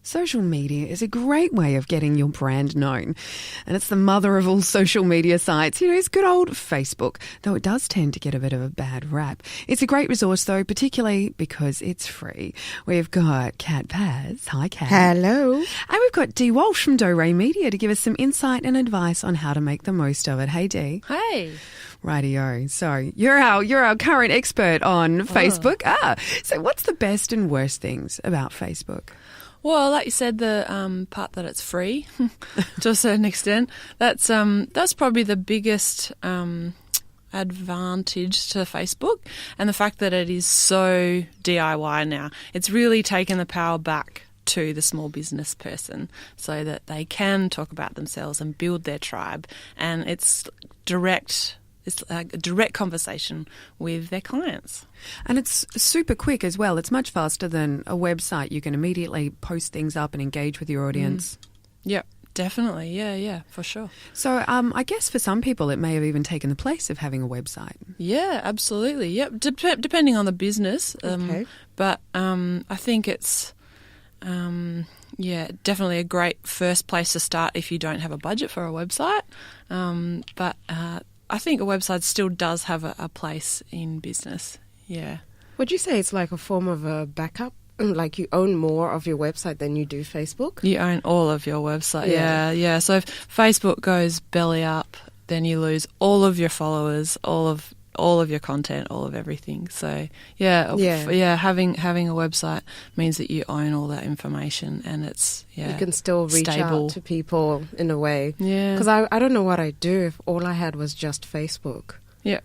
Social media is a great way of getting your brand known. And it's the mother of all social media sites. You know, it's good old Facebook, though it does tend to get a bit of a bad rap. It's a great resource, though, particularly because it's free. We've got Kat Paz. Hi, Kat. Hello. And we've got Dee Walsh from Do Ray Media to give us some insight and advice on how to make the most of it. Hey, Dee. Hey. Rightio. So you're our current expert on Facebook. So what's the best and worst things about Facebook? Well, like you said, the part that it's free to a certain extent, that's probably the biggest advantage to Facebook, and the fact that it is so DIY now. It's really taken the power back to the small business person so that they can talk about themselves and build their tribe, and it's a direct conversation with their clients. And it's super quick as well. It's much faster than a website. You can immediately post things up and engage with your audience. Yep, definitely. Yeah, for sure. So I guess for some people it may have even taken the place of having a website. Yeah, absolutely. Yep, depending on the business. Okay. But I think it's definitely a great first place to start if you don't have a budget for a website. But I think a website still does have a place in business. Yeah. Would you say it's like a form of a backup? Like you own more of your website than you do Facebook? You own all of your website. Yeah. So if Facebook goes belly up, then you lose all of your followers, all of your content, all of everything. So having a website means that you own all that information, and it's you can still reach stable. out to people in a way. Yeah, because I don't know what I'd do if all I had was just Facebook. Yeah,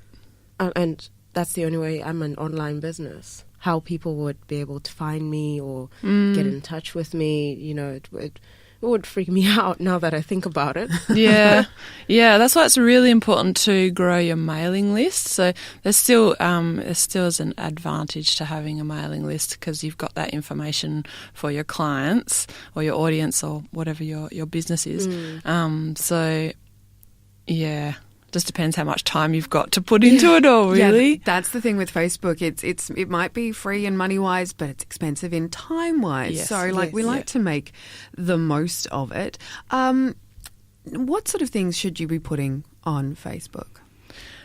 and that's the only way. I'm an online business. How people would be able to find me or get in touch with me, you know, it would freak me out now that I think about it. Yeah. That's why it's really important to grow your mailing list. So there still is an advantage to having a mailing list because you've got that information for your clients or your audience or whatever your business is. Just depends how much time you've got to put into it all, really. Yeah, that's the thing with Facebook. It might be free and money-wise, but it's expensive in time-wise. Yes. So, we like to make the most of it. What sort of things should you be putting on Facebook?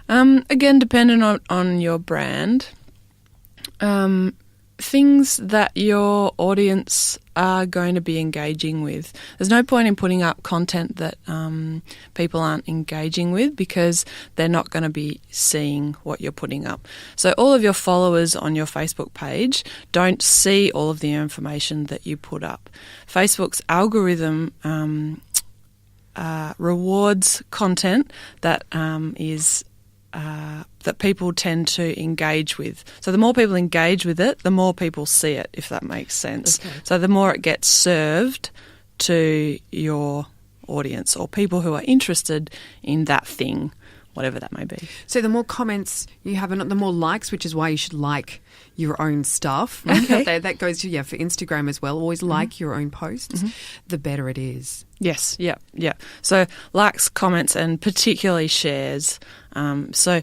Again, dependent on your brand. Things that your audience are going to be engaging with. There's no point in putting up content that people aren't engaging with because they're not going to be seeing what you're putting up. So all of your followers on your Facebook page don't see all of the information that you put up. Facebook's algorithm rewards content that is that people tend to engage with. So the more people engage with it, the more people see it, if that makes sense. Okay. So the more it gets served to your audience or people who are interested in that thing, whatever that may be. So the more comments you have, and the more likes, which is why you should like your own stuff. Okay. That goes to, for Instagram as well. Always like your own posts, the better it is. Yes, yeah. So likes, comments, and particularly shares. That's why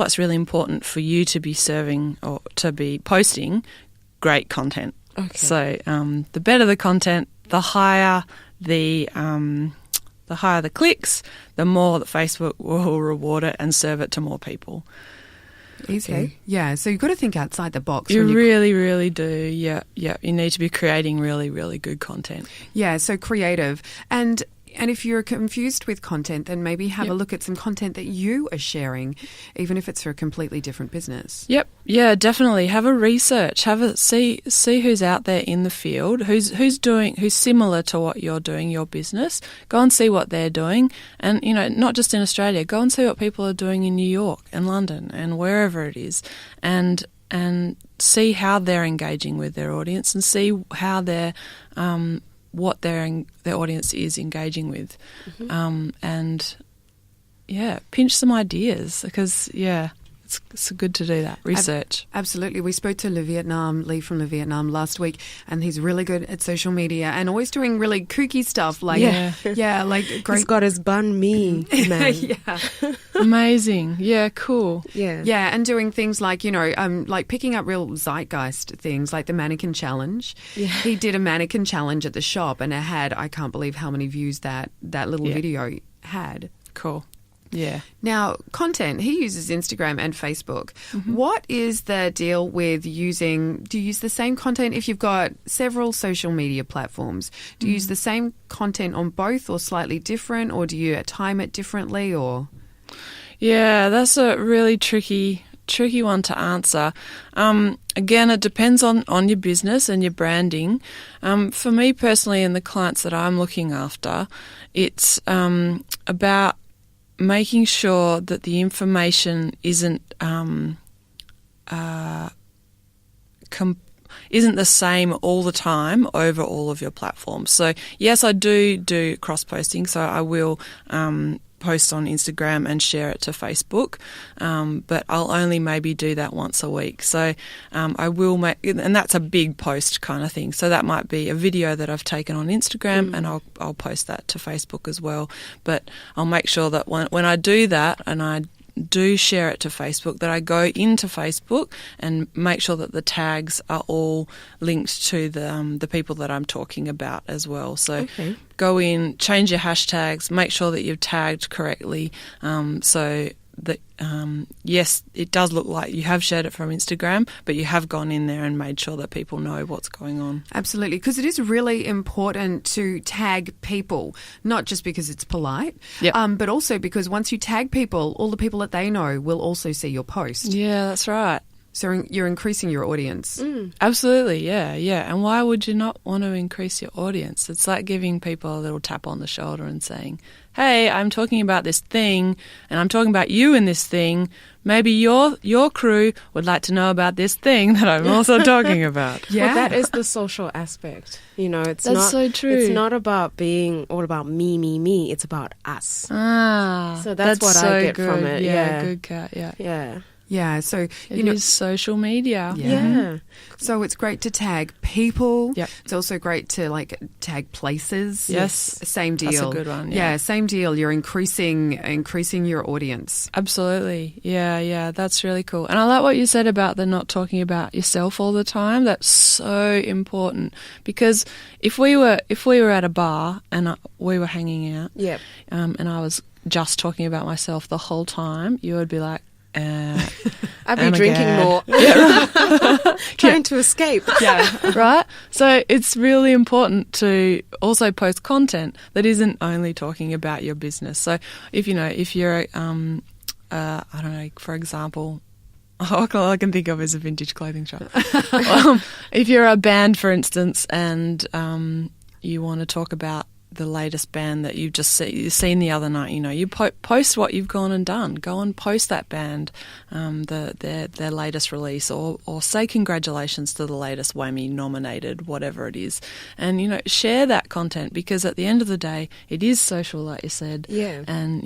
it's really important for you to be serving or to be posting great content. Okay. So the better the content, the higher the clicks, the more that Facebook will reward it and serve it to more people. Easy. Okay. Yeah, so you've got to think outside the box. You really, really do. Yeah. You need to be creating really, really good content. Yeah, so creative. And if you're confused with content, then maybe have a look at some content that you are sharing, even if it's for a completely different business. Yep. Yeah, definitely. Have a research. See who's out there in the field, who's similar to what you're doing, your business. Go and see what they're doing. And, not just in Australia, go and see what people are doing in New York and London and wherever it is. And see how they're engaging with their audience and see how they're what their audience is engaging with. Pinch some ideas because, it's good to do that research. Absolutely. We spoke to Lee from Le Vietnam last week, and he's really good at social media and always doing really kooky stuff. Like, like great. He's got his bun me, man. Yeah. Amazing. Yeah, cool. Yeah. Yeah, and doing things like, like picking up real zeitgeist things like the mannequin challenge. Yeah. He did a mannequin challenge at the shop, and it had, I can't believe how many views that little video had. Cool. Yeah. Now, content, he uses Instagram and Facebook. Mm-hmm. What is the deal with do you use the same content if you've got several social media platforms? Do you use the same content on both or slightly different, or do you time it differently, or? Yeah, that's a really tricky one to answer. Again, it depends on your business and your branding. For me personally and the clients that I'm looking after, it's about making sure that the information isn't the same all the time over all of your platforms. So yes, I do cross-posting, so I will post on Instagram and share it to Facebook, but I'll only maybe do that once a week. So I will make, and that's a big post kind of thing. So that might be a video that I've taken on Instagram, and I'll post that to Facebook as well. But I'll make sure that when I do that and I do share it to Facebook, that I go into Facebook and make sure that the tags are all linked to the people that I'm talking about as well. So go in, change your hashtags, make sure that you've tagged correctly, so that yes, it does look like you have shared it from Instagram, but you have gone in there and made sure that people know what's going on. Absolutely, because it is really important to tag people, not just because it's polite, but also because once you tag people, all the people that they know will also see your post. Yeah, that's right. So you're increasing your audience. Absolutely, yeah. And why would you not want to increase your audience? It's like giving people a little tap on the shoulder and saying, hey, I'm talking about this thing, and I'm talking about you in this thing. Maybe your crew would like to know about this thing that I'm also talking about. Yeah, well, that is the social aspect. That's so true. It's not about being all about me. It's about us. So that's what so I get good. from it. Yeah, good cat. Yeah. Yeah, so it is social media. Yeah. So it's great to tag people. Yep. It's also great to tag places. Yes. Same deal. That's a good one. Yeah, same deal. You're increasing your audience. Absolutely. Yeah, that's really cool. And I like what you said about the not talking about yourself all the time. That's so important, because if we were at a bar and we were hanging out, and I was just talking about myself the whole time, you would be like, I'd be drinking more. Trying to escape. Yeah, right? So it's really important to also post content that isn't only talking about your business. So if you're, I don't know, for example, all I can think of is a vintage clothing shop. If you're a band, for instance, and you want to talk about the latest band that you've just seen the other night, you post what you've gone and done. Go and post that band, their latest release, or say congratulations to the latest Whammy nominated, whatever it is, and share that content, because at the end of the day, it is social, like you said. Yeah, and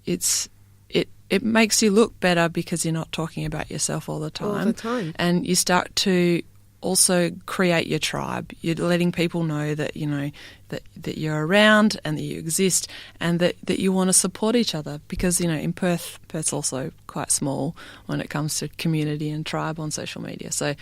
it makes you look better because you're not talking about yourself all the time, and you start to also create your tribe. You're letting people know that that you're around and that you exist, and that you want to support each other, because in Perth's also quite small when it comes to community and tribe on social media. So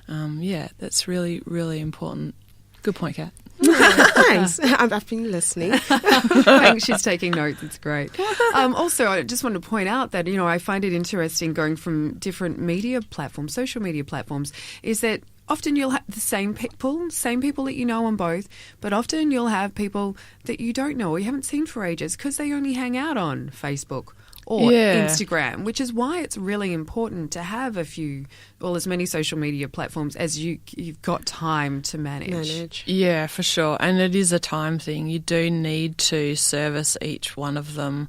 that's really, really important. Good point, Kat. Thanks. I've been listening. Thanks. She's taking notes. It's great. Also, I just wanted to point out that, I find it interesting going from different media platforms, social media platforms, is that often you'll have the same people that you know on both, but often you'll have people that you don't know or you haven't seen for ages because they only hang out on Facebook or Instagram, which is why it's really important to have as many social media platforms as you've got time to manage. Yeah, for sure. And it is a time thing. You do need to service each one of them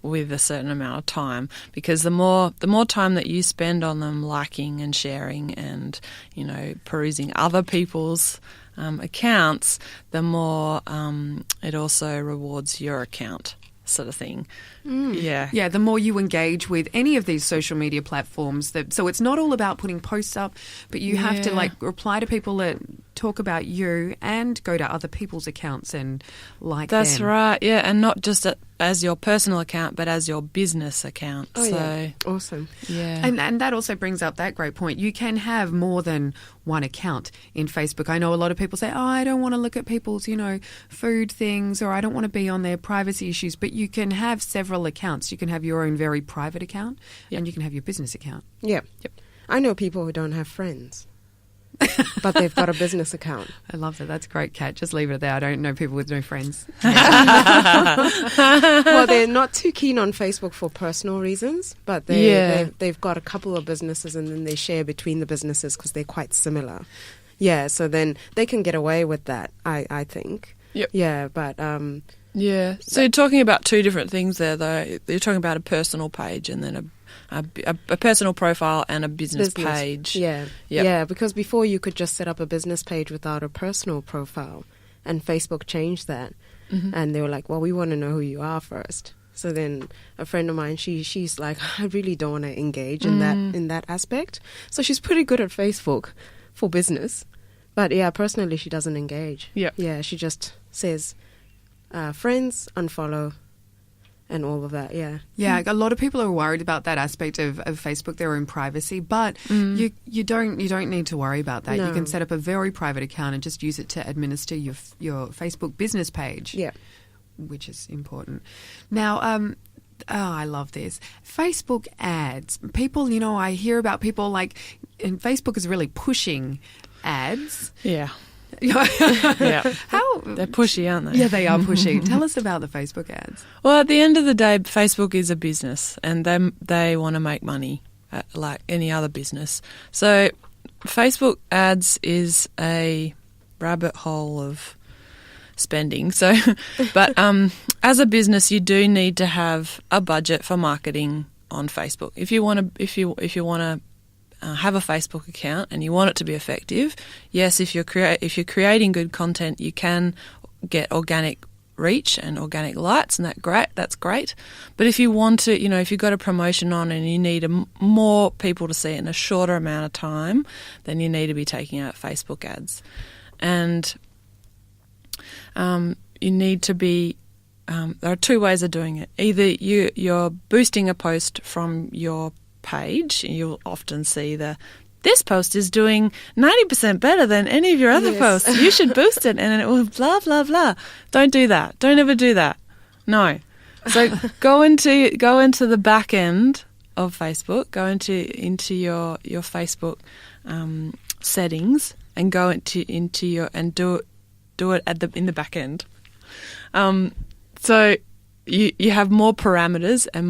with a certain amount of time, because the more time that you spend on them liking and sharing and perusing other people's accounts, the more it also rewards your account. sort of thing. Yeah. Yeah, the more you engage with any of these social media platforms, so it's not all about putting posts up, but you have to like reply to people that talk about you and go to other people's accounts and like That's them. right, yeah, and not just as your personal account, but as your business account. Oh, yeah. Awesome. Yeah. And that also brings up that great point. You can have more than one account in Facebook. I know a lot of people say, oh, I don't want to look at people's, food things, or I don't want to be on their privacy issues. But you can have several accounts. You can have your own very private account and you can have your business account. Yeah. Yep. I know people who don't have friends, but they've got a business account. I love that. That's great, Kat. Just leave it there. I don't know people with no friends. Well, they're not too keen on Facebook for personal reasons, but they've got a couple of businesses and then they share between the businesses because they're quite similar. Yeah, so then they can get away with that, I think. Yep. Yeah, but... yeah. So you're talking about two different things there, though. You're talking about a personal page and then a personal profile and a business page. Yeah. Yep. Yeah, because before you could just set up a business page without a personal profile, and Facebook changed that. Mm-hmm. And they were like, well, we want to know who you are first. So then a friend of mine, she's like, I really don't want to engage in that aspect. So she's pretty good at Facebook for business. But yeah, personally, she doesn't engage. Yep. Yeah, she just says, friends, unfollow, and all of that, yeah. Yeah, a lot of people are worried about that aspect of Facebook, their own privacy, but you don't need to worry about that. No. You can set up a very private account and just use it to administer your Facebook business page, Yeah. which is important. Now, I love this. Facebook ads. People, I hear about people and Facebook is really pushing ads. Yeah. Yeah. How They're pushy, aren't they? Yeah, they are pushy. Tell us about the Facebook ads. Well, at the end of the day, Facebook is a business and they want to make money like any other business. So Facebook ads is a rabbit hole of spending. So, but as a business, you do need to have a budget for marketing on Facebook. If you want to have a Facebook account and you want it to be effective, yes, if you're creating good content, you can get organic reach and organic lights, and that's great. But if you want to, if you've got a promotion on and you need more people to see it in a shorter amount of time, then you need to be taking out Facebook ads. And you need to be there are two ways of doing it. Either you're boosting a post from your page, and you'll often see this post is doing 90% better than any of your other posts. You should boost it, and then it will blah blah blah. Don't do that. Don't ever do that. No. So go into the back end of Facebook. Go into your Facebook settings and go into your and do it in the back end. So you have more parameters and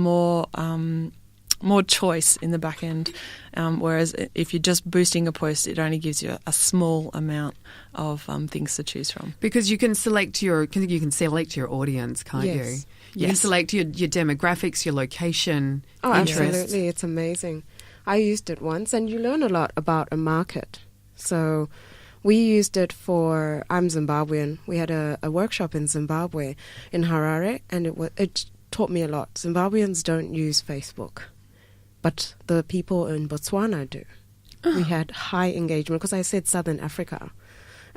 more choice in the back end, whereas if you're just boosting a post, it only gives you a small amount of things to choose from. Because you can select your audience, can't you? You can select your demographics, your location, interests. Absolutely. It's amazing. I used it once, and you learn a lot about a market. So we used it I'm Zimbabwean. We had a workshop in Zimbabwe, in Harare, and it taught me a lot. Zimbabweans don't use Facebook, but the people in Botswana do. We had high engagement because I said Southern Africa.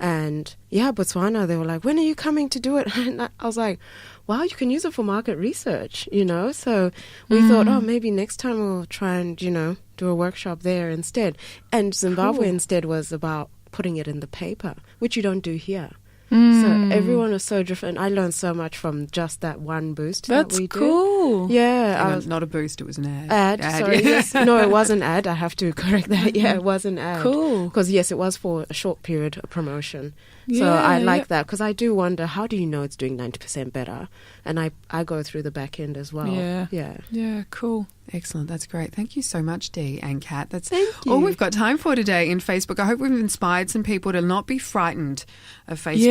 And Botswana, they were like, when are you coming to do it? And I was like, wow, you can use it for market research, So we thought, maybe next time we'll try and, do a workshop there instead. And Zimbabwe instead was about putting it in the paper, which you don't do here. So everyone is so different. I learned so much from just that one boost that we did. That's cool. Yeah. Not a boost, it was an ad. Sorry, yes. No, it was an ad. I have to correct that. Yeah, it was an ad. Cool. Because, yes, it was for a short period of promotion. So I like that because I do wonder, how do you know it's doing 90% better? And I go through the back end as well. Yeah, cool. Excellent. That's great. Thank you so much, Dee and Kat. That's Thank you. all we've got time for today in Facebook. I hope we've inspired some people to not be frightened of Facebook.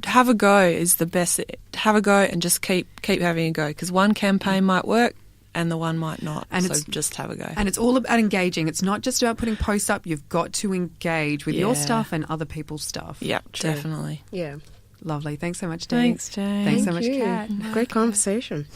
Have a go is the best. Have a go and just keep having a go, because one campaign might work and the one might not. And so just have a go. And it's all about engaging. It's not just about putting posts up. You've got to engage with your stuff and other people's stuff. Yeah, definitely. Yeah. Lovely. Thanks so much, Dave. Thanks, Jane. Thanks so Thank much, you. Kat. Great conversation.